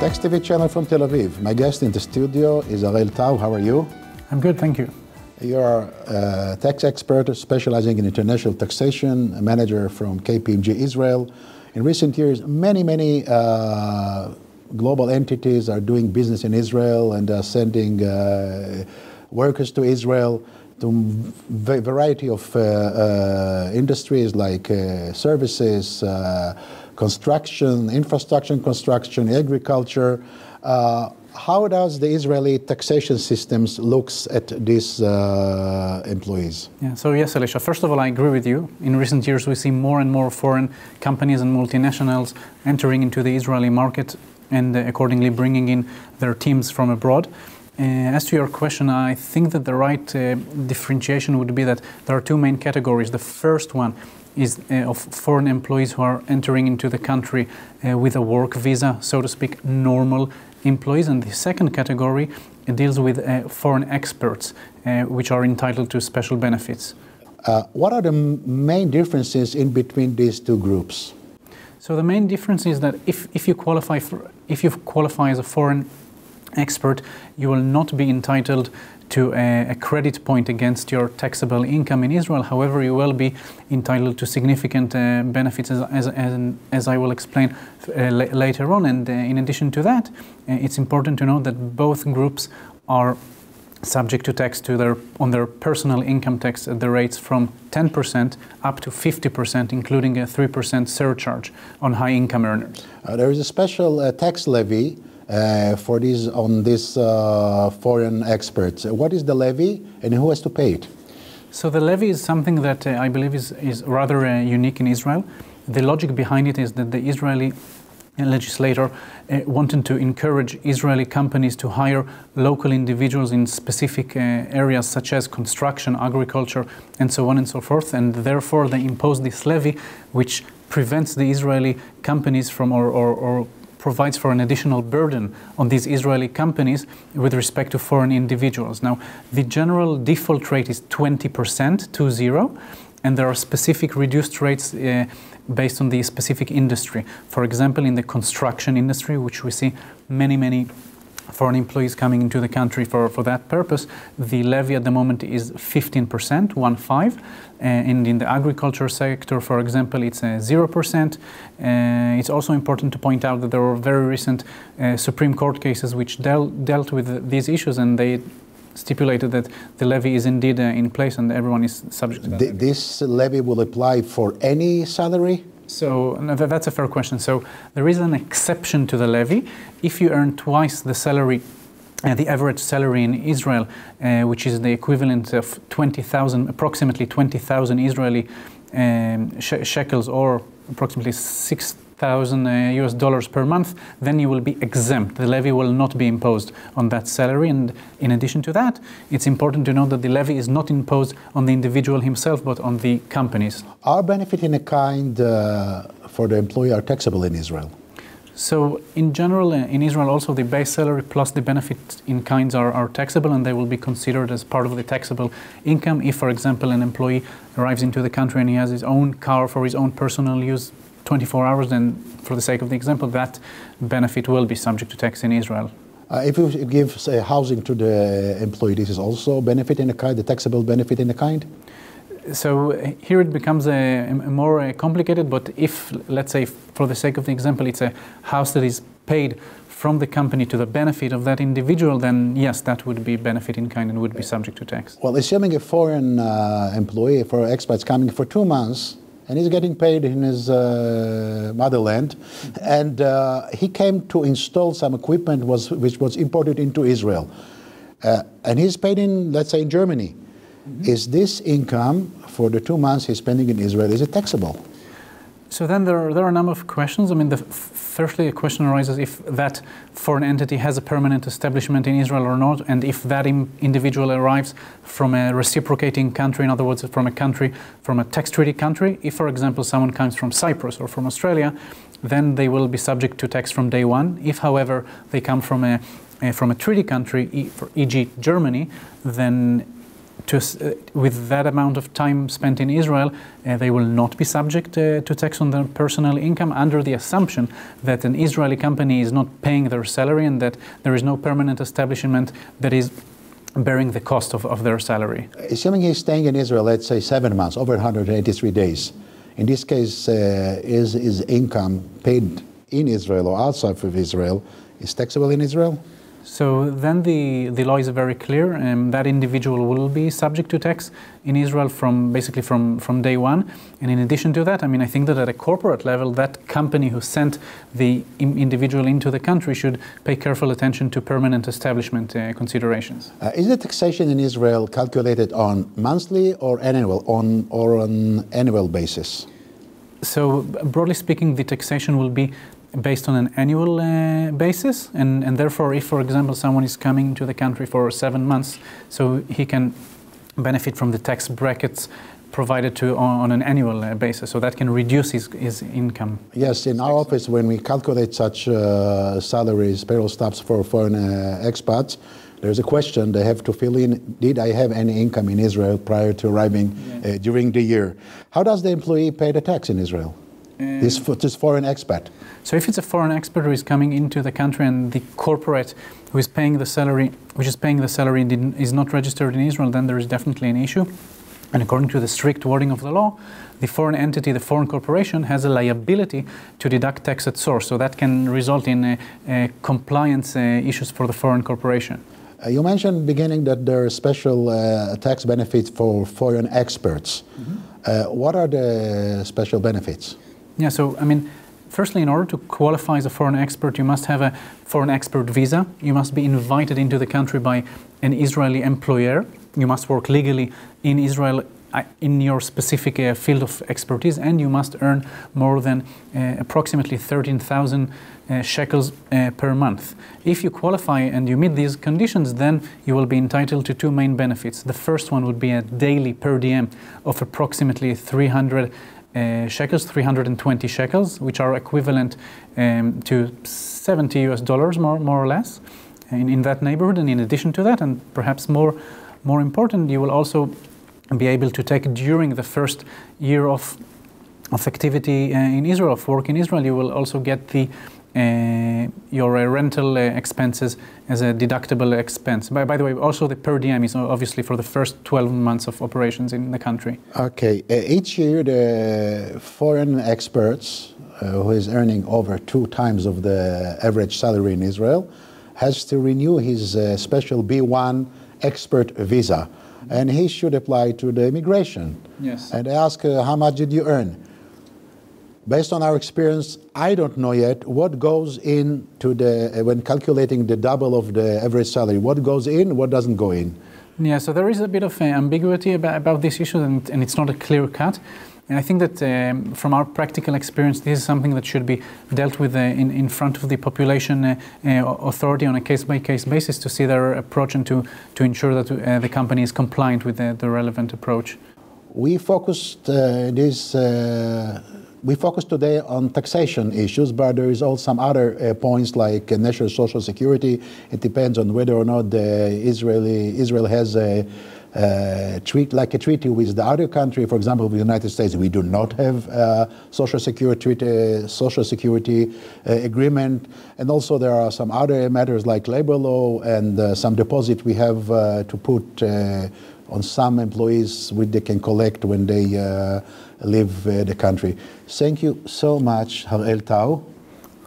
Tax TV channel from Tel Aviv. My guest in the studio is Ariel Tau. How are you? I'm good, thank you. You are a tax expert specializing in international taxation, a manager from KPMG Israel. In recent years, many global entities are doing business in Israel and are sending workers to Israel to a variety of industries like services, construction, infrastructure construction, agriculture. How does the Israeli taxation systems looks at these employees? Yeah, so yes, Alicia, first of all, I agree with you. In recent years, we see more and more foreign companies and multinationals entering into the Israeli market and accordingly bringing in their teams from abroad. As to your question, I think that the right differentiation would be that there are two main categories. The first one is of foreign employees who are entering into the country with a work visa, so to speak, normal employees. And the second category deals with foreign experts, which are entitled to special benefits. What are the main differences in between these two groups? So the main difference is that if you qualify as a foreign expert, you will not be entitled to a credit point against your taxable income in Israel. However, you will be entitled to significant benefits, as I will explain later on. And in addition to that, it's important to note that both groups are subject to tax on their personal income tax at the rates from 10% up to 50%, including a 3% surcharge on high income earners. There is a special tax levy for these foreign experts. What is the levy and who has to pay it? So the levy is something that I believe is rather unique in Israel. The logic behind it is that the Israeli legislator wanted to encourage Israeli companies to hire local individuals in specific areas such as construction, agriculture, and so on and so forth, and therefore they imposed this levy which prevents the Israeli companies from or provides for an additional burden on these Israeli companies with respect to foreign individuals. Now, the general default rate is 20%, 20, and there are specific reduced rates based on the specific industry. For example, in the construction industry, which we see many foreign employees coming into the country for that purpose, the levy at the moment is 15%, 15. And in the agriculture sector, for example, it's 0%. It's also important to point out that there were very recent Supreme Court cases which dealt with these issues, and they stipulated that the levy is indeed in place and everyone is subject to that. This levy will apply for any salary? So that's a fair question. So there is an exception to the levy. If you earn twice the salary, the average salary in Israel, which is the equivalent of approximately 20,000 Israeli shekels, or approximately $6,000 per month, then you will be exempt. The levy will not be imposed on that salary. And in addition to that, it's important to note that the levy is not imposed on the individual himself, but on the companies. Are benefit in a kind for the employee are taxable in Israel? So in general, in Israel also the base salary plus the benefit in kinds are taxable, and they will be considered as part of the taxable income. If, for example, an employee arrives into the country and he has his own car for his own personal use 24 hours, then for the sake of the example, that benefit will be subject to tax in Israel. If you give, say, housing to the employee, this is also benefit in a kind, the taxable benefit in a kind? So here it becomes more complicated, but if, let's say, for the sake of the example, it's a house that is paid from the company to the benefit of that individual, then yes, that would be benefit in kind and would be subject to tax. Well, assuming a foreign employee, for expats coming for 2 months, and he's getting paid in his motherland, and he came to install some equipment which was imported into Israel, and he's paid in, let's say, in Germany. Is this income for the 2 months he's spending in Israel, is it taxable? So then there are a number of questions. I mean, firstly, a question arises if that foreign entity has a permanent establishment in Israel or not, and if that individual arrives from a reciprocating country, in other words, from a tax treaty country. If, for example, someone comes from Cyprus or from Australia, then they will be subject to tax from day one. If, however, they come from a treaty country, e.g. Germany, then with that amount of time spent in Israel, they will not be subject to tax on their personal income under the assumption that an Israeli company is not paying their salary and that there is no permanent establishment that is bearing the cost of their salary. Assuming he's staying in Israel, let's say 7 months, over 183 days, in this case, is his income paid in Israel or outside of Israel is taxable in Israel? So then the law is very clear, and that individual will be subject to tax in Israel from day one. And in addition to that, I think that at a corporate level, that company who sent the individual into the country should pay careful attention to permanent establishment considerations. Is the taxation in Israel calculated on monthly or on annual basis? So broadly speaking, the taxation will be based on an annual basis, and therefore if, for example, someone is coming to the country for 7 months, so he can benefit from the tax brackets provided on an annual basis, so that can reduce his income. Yes, in our office, when we calculate such salaries, payroll stubs for foreign expats, there's a question they have to fill in: did I have any income in Israel prior to arriving during the year? How does the employee pay the tax in Israel? This foreign expat. So if it's a foreign expert who is coming into the country and the corporate who is paying the salary, is not registered in Israel, then there is definitely an issue. And according to the strict wording of the law, the foreign entity, the foreign corporation, has a liability to deduct tax at source. So that can result in compliance issues for the foreign corporation. You mentioned in the beginning that there are special tax benefits for foreign experts. What are the special benefits? Yeah, so firstly, in order to qualify as a foreign expert, you must have a foreign expert visa. You must be invited into the country by an Israeli employer. You must work legally in Israel in your specific field of expertise, and you must earn more than approximately 13,000 shekels per month. If you qualify and you meet these conditions, then you will be entitled to two main benefits. The first one would be a daily per diem of approximately 300 shekels, 320 shekels, which are equivalent to $70 more or less in that neighborhood. And in addition to that, and perhaps more important, you will also be able to take during the first year of activity in Israel, of work in Israel, you will also get your rental expenses as a deductible expense. By the way, also the per diem is obviously for the first 12 months of operations in the country. Okay. Each year, the foreign experts who is earning over 2 times of the average salary in Israel has to renew his special B1 expert visa. And he should apply to the immigration. Yes. And ask, how much did you earn? Based on our experience, I don't know yet what goes into when calculating the double of the average salary. What goes in, what doesn't go in? Yeah, so there is a bit of ambiguity about this issue, and it's not a clear cut. And I think that from our practical experience, this is something that should be dealt with in front of the population authority on a case-by-case basis to see their approach and to ensure that the company is compliant with the relevant approach. We focused today on taxation issues, but there is also some other points like national social security. It depends on whether or not Israel has a treaty with the other country. For example, with the United States, we do not have a social security agreement. And also there are some other matters like labor law and some deposit we have to put on some employees which they can collect when they leave the country. Thank you so much, Harel Tau.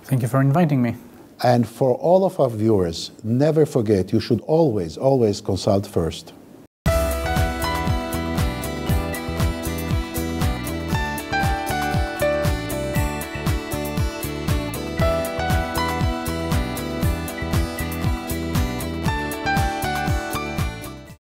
Thank you for inviting me. And for all of our viewers, never forget, you should always consult first.